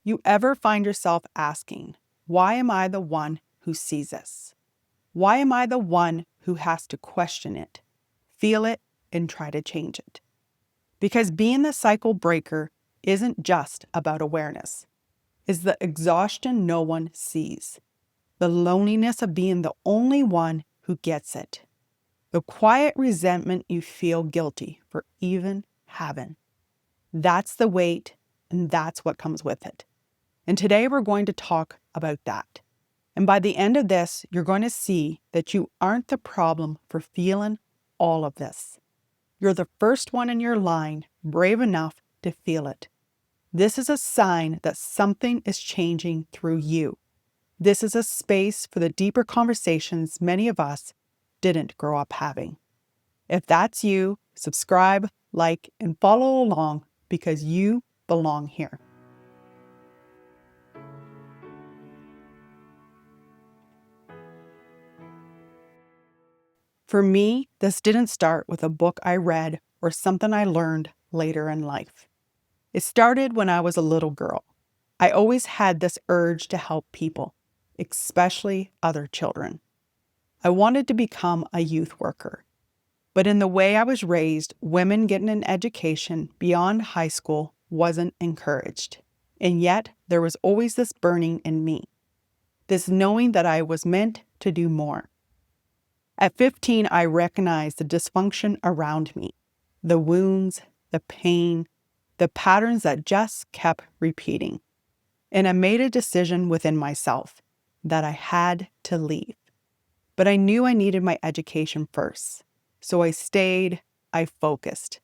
You ever find yourself asking, why am I the one who sees this? Why am I the one who has to question it, feel it, and try to change it? Because being the cycle breaker isn't just about awareness. It's the exhaustion no one sees, the loneliness of being the only one who gets it, the quiet resentment you feel guilty for even having. That's the weight, and that's what comes with it. And today we're going to talk about that. And by the end of this, you're going to see that you aren't the problem for feeling all of this. You're the first one in your line, brave enough to feel it. This is a sign that something is changing through you. This is a space for the deeper conversations many of us didn't grow up having. If that's you, subscribe, like, and follow along because you belong here. For me, this didn't start with a book I read or something I learned later in life. It started when I was a little girl. I always had this urge to help people, especially other children. I wanted to become a youth worker. But in the way I was raised, women getting an education beyond high school wasn't encouraged. And yet, there was always this burning in me, this knowing that I was meant to do more. At 15, I recognized the dysfunction around me, the wounds, the pain, the patterns that just kept repeating. And I made a decision within myself that I had to leave. But I knew I needed my education first. So I stayed, I focused.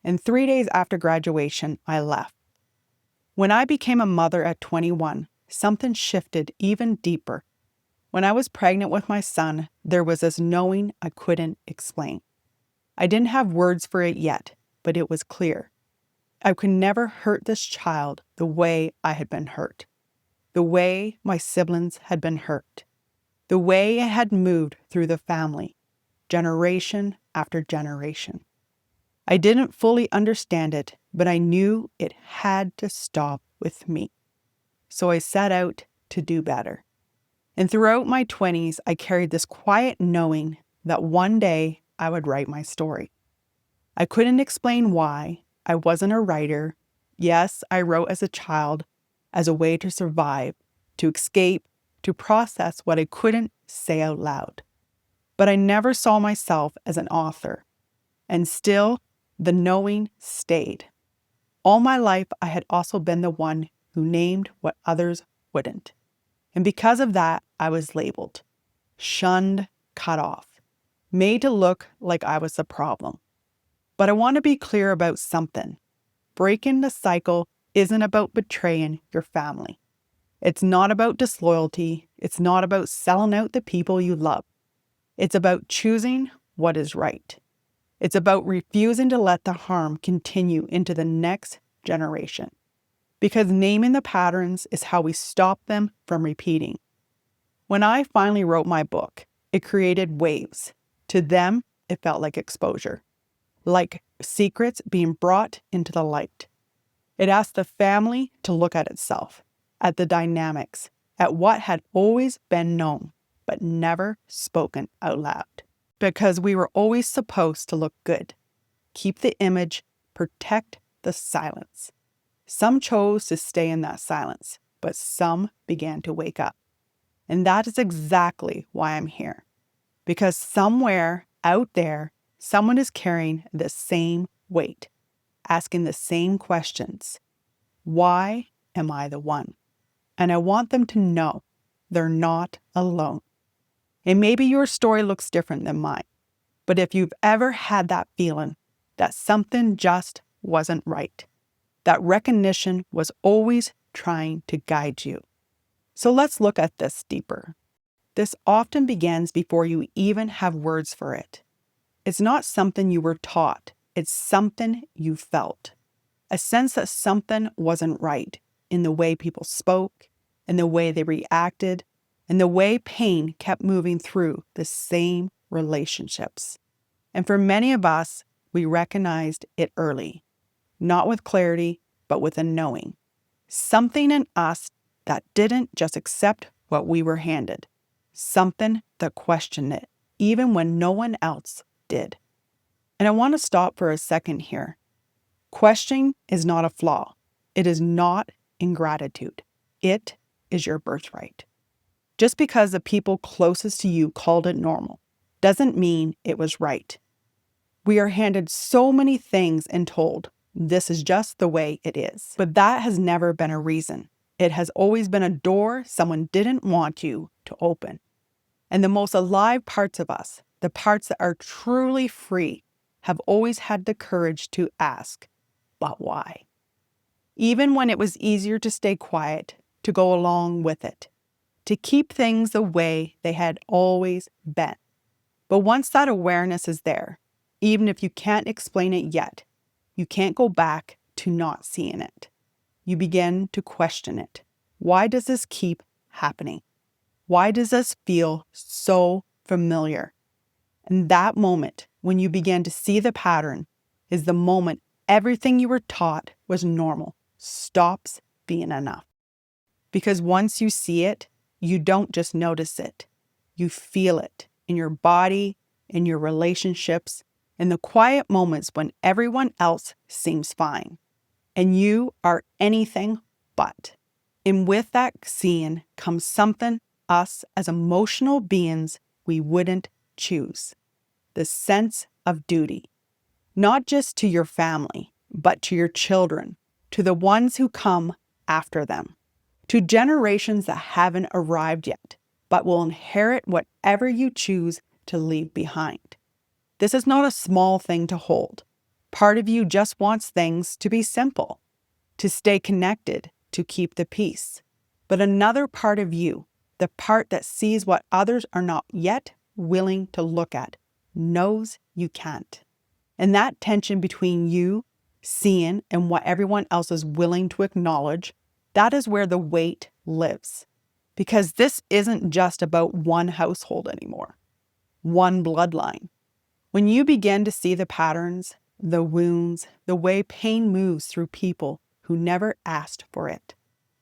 And 3 days after graduation, I left. When I became a mother at 21, something shifted even deeper. When I was pregnant with my son, there was this knowing I couldn't explain. I didn't have words for it yet, but it was clear. I could never hurt this child the way I had been hurt, the way my siblings had been hurt, the way it had moved through the family, generation after generation. I didn't fully understand it, but I knew it had to stop with me. So I set out to do better. And throughout my 20s, I carried this quiet knowing that one day I would write my story. I couldn't explain why. I wasn't a writer. Yes, I wrote as a child, as a way to survive, to escape, to process what I couldn't say out loud. But I never saw myself as an author. And still, the knowing stayed. All my life, I had also been the one who named what others wouldn't. And because of that, I was labeled, shunned, cut off, made to look like I was the problem. But I want to be clear about something. Breaking the cycle isn't about betraying your family. It's not about disloyalty. It's not about selling out the people you love. It's about choosing what is right. It's about refusing to let the harm continue into the next generation. Because naming the patterns is how we stop them from repeating. When I finally wrote my book, it created waves. To them, it felt like exposure, like secrets being brought into the light. It asked the family to look at itself, at the dynamics, at what had always been known, but never spoken out loud. Because we were always supposed to look good, keep the image, protect the silence. Some chose to stay in that silence, but some began to wake up. And that is exactly why I'm here. Because somewhere out there, someone is carrying the same weight, asking the same questions. Why am I the one? And I want them to know they're not alone. And maybe your story looks different than mine, but if you've ever had that feeling that something just wasn't right, that recognition was always trying to guide you. So let's look at this deeper. This often begins before you even have words for it. It's not something you were taught. It's something you felt. A sense that something wasn't right in the way people spoke, in the way they reacted, and the way pain kept moving through the same relationships. And for many of us, we recognized it early, not with clarity, but with a knowing. Something in us that didn't just accept what we were handed. Something that questioned it, even when no one else did. And I want to stop for a second here. Questioning is not a flaw. It is not ingratitude. It is your birthright. Just because the people closest to you called it normal doesn't mean it was right. We are handed so many things and told, this is just the way it is. But that has never been a reason. It has always been a door someone didn't want you to open. And the most alive parts of us, the parts that are truly free, have always had the courage to ask, but why? Even when it was easier to stay quiet, to go along with it, to keep things the way they had always been. But once that awareness is there, even if you can't explain it yet, you can't go back to not seeing it. You begin to question it. Why does this keep happening? Why does this feel so familiar? And that moment, when you begin to see the pattern, is the moment everything you were taught was normal stops being enough. Because once you see it, you don't just notice it. You feel it in your body, in your relationships, in the quiet moments when everyone else seems fine. And you are anything but. And with that seeing comes something us as emotional beings we wouldn't choose. The sense of duty. Not just to your family, but to your children, to the ones who come after them, to generations that haven't arrived yet, but will inherit whatever you choose to leave behind. This is not a small thing to hold. Part of you just wants things to be simple, to stay connected, to keep the peace. But another part of you, the part that sees what others are not yet willing to look at, knows you can't. And that tension between you seeing and what everyone else is willing to acknowledge, that is where the weight lives. Because this isn't just about one household anymore, one bloodline. When you begin to see the patterns, the wounds, the way pain moves through people who never asked for it,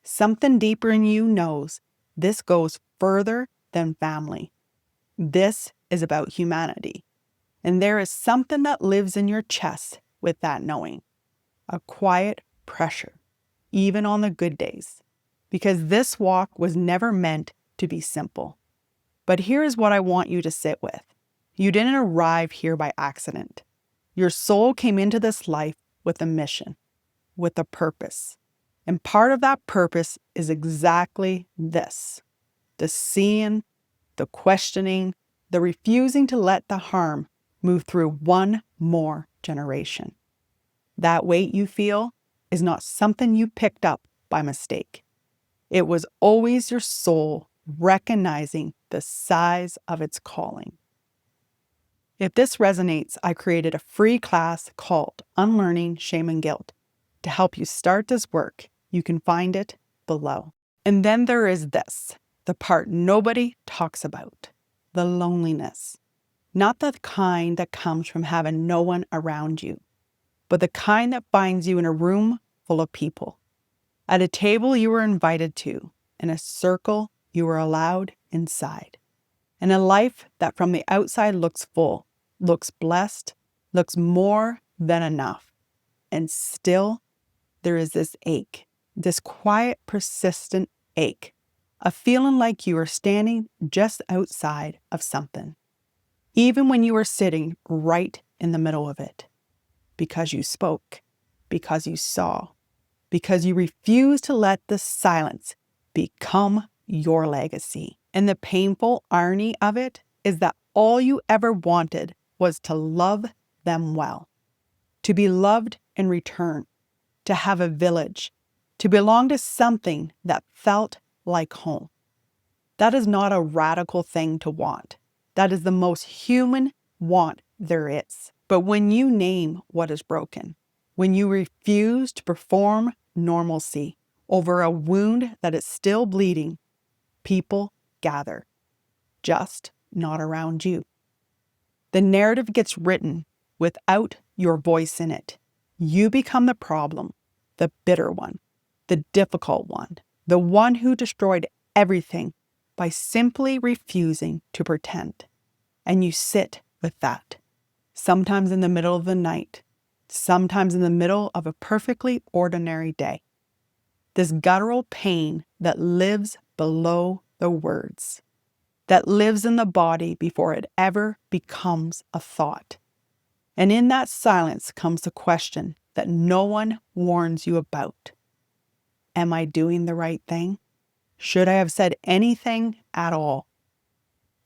something deeper in you knows this goes further than family. This is about humanity. And there is something that lives in your chest with that knowing. A quiet pressure, even on the good days. Because this walk was never meant to be simple. But here is what I want you to sit with. You didn't arrive here by accident. Your soul came into this life with a mission, with a purpose. And part of that purpose is exactly this: the seeing, the questioning, the refusing to let the harm move through one more generation. That weight you feel is not something you picked up by mistake. It was always your soul recognizing the size of its calling. If this resonates, I created a free class called Unlearning Shame and Guilt to help you start this work. You can find it below. And then there is this, the part nobody talks about, the loneliness. Not the kind that comes from having no one around you, but the kind that finds you in a room full of people, at a table you were invited to, in a circle you were allowed inside, in a life that from the outside looks full, looks blessed, looks more than enough. And still, there is this ache, this quiet, persistent ache, a feeling like you are standing just outside of something, even when you are sitting right in the middle of it, because you spoke, because you saw, because you refused to let the silence become your legacy. And the painful irony of it is that all you ever wanted was to love them well, to be loved in return, to have a village, to belong to something that felt like home. That is not a radical thing to want. That is the most human want there is. But when you name what is broken, when you refuse to perform normalcy over a wound that is still bleeding, people gather, just not around you. The narrative gets written without your voice in it. You become the problem, the bitter one, the difficult one, the one who destroyed everything by simply refusing to pretend. And you sit with that, sometimes in the middle of the night, sometimes in the middle of a perfectly ordinary day. This guttural pain that lives below the words, that lives in the body before it ever becomes a thought. And in that silence comes the question that no one warns you about. Am I doing the right thing? Should I have said anything at all?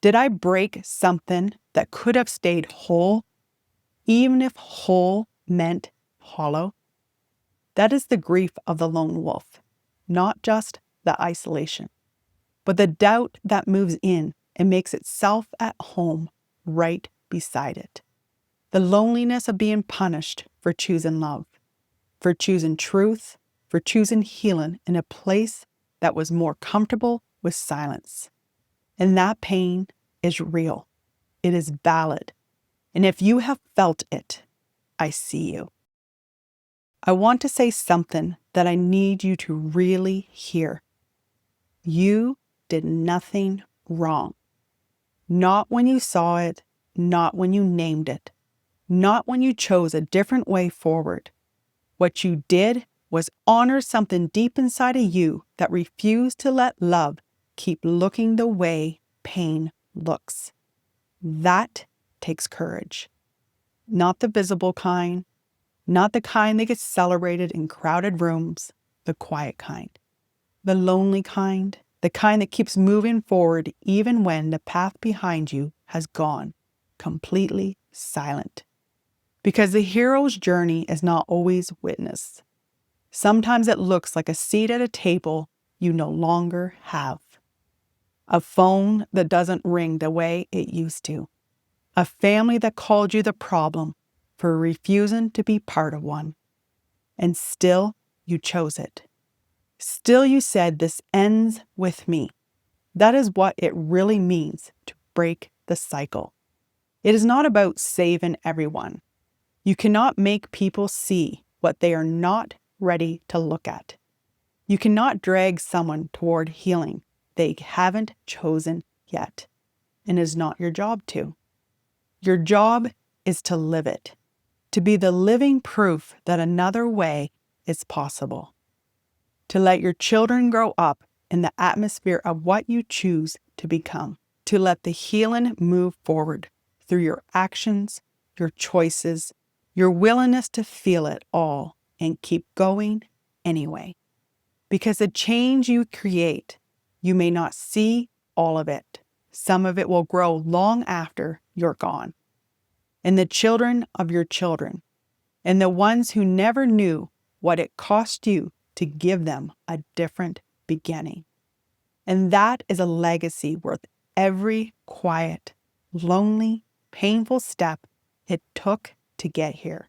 Did I break something that could have stayed whole, even if whole meant hollow? That is the grief of the lone wolf, not just the isolation, but the doubt that moves in and makes itself at home right beside it. The loneliness of being punished for choosing love, for choosing truth, for choosing healing in a place that was more comfortable with silence. And that pain is real. It is valid. And if you have felt it, I see you. I want to say something that I need you to really hear. You did nothing wrong. Not when you saw it, not when you named it, not when you chose a different way forward. What you did was honor something deep inside of you that refused to let love keep looking the way pain looks. That takes courage. Not the visible kind, not the kind that gets celebrated in crowded rooms, the quiet kind. The lonely kind, the kind that keeps moving forward even when the path behind you has gone completely silent. Because the hero's journey is not always witnessed. Sometimes it looks like a seat at a table you no longer have. A phone that doesn't ring the way it used to. A family that called you the problem for refusing to be part of one. And still you chose it. Still you said, this ends with me. That is what it really means to break the cycle. It is not about saving everyone. You cannot make people see what they are not ready to look at. You cannot drag someone toward healing they haven't chosen yet, and it is not your job to. Your job is to live it, to be the living proof that another way is possible. To let your children grow up in the atmosphere of what you choose to become. To let the healing move forward through your actions, your choices, your willingness to feel it all and keep going anyway. Because the change you create, you may not see all of it. Some of it will grow long after you're gone. And the children of your children, and the ones who never knew what it cost you to give them a different beginning. And that is a legacy worth every quiet, lonely, painful step it took to get here.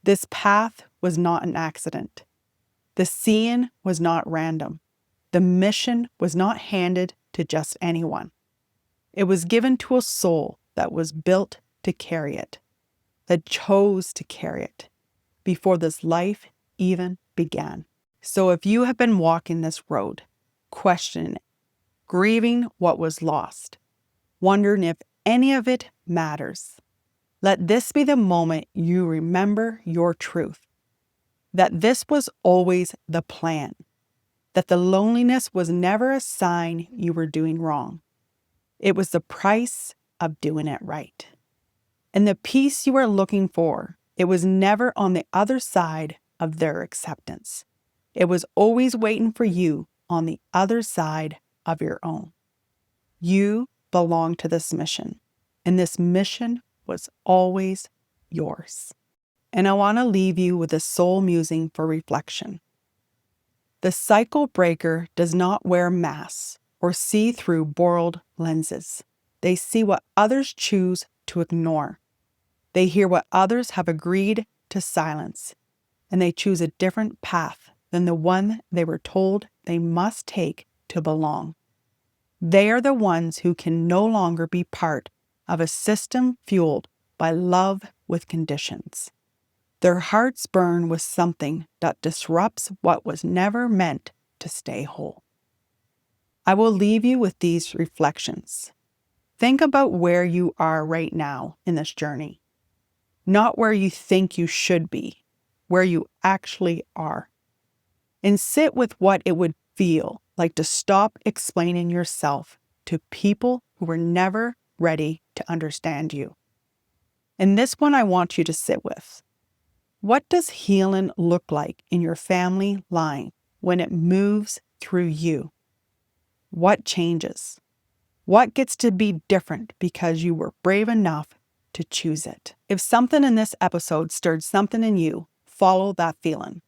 This path was not an accident. The seeing was not random. The mission was not handed to just anyone. It was given to a soul that was built to carry it, that chose to carry it before this life even began. So if you have been walking this road, questioning it, grieving what was lost, wondering if any of it matters, let this be the moment you remember your truth, that this was always the plan, that the loneliness was never a sign you were doing wrong. It was the price of doing it right. And the peace you are looking for, it was never on the other side of their acceptance. It was always waiting for you on the other side of your own. You belong to this mission, and this mission was always yours. And I want to leave you with a soul musing for reflection. The cycle breaker does not wear masks or see through borrowed lenses. They see what others choose to ignore. They hear what others have agreed to silence, and they choose a different path than the one they were told they must take to belong. They are the ones who can no longer be part of a system fueled by love with conditions. Their hearts burn with something that disrupts what was never meant to stay whole. I will leave you with these reflections. Think about where you are right now in this journey, not where you think you should be, where you actually are. And sit with what it would feel like to stop explaining yourself to people who were never ready to understand you. And this one I want you to sit with. What does healing look like in your family line when it moves through you? What changes? What gets to be different because you were brave enough to choose it? If something in this episode stirred something in you, follow that feeling.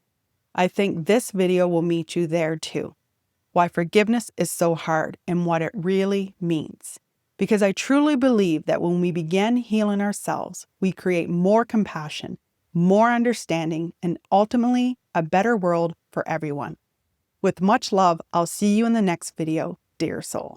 I think this video will meet you there too. Why forgiveness is so hard and what it really means. Because I truly believe that when we begin healing ourselves, we create more compassion, more understanding, and ultimately a better world for everyone. With much love, I'll see you in the next video, dear soul.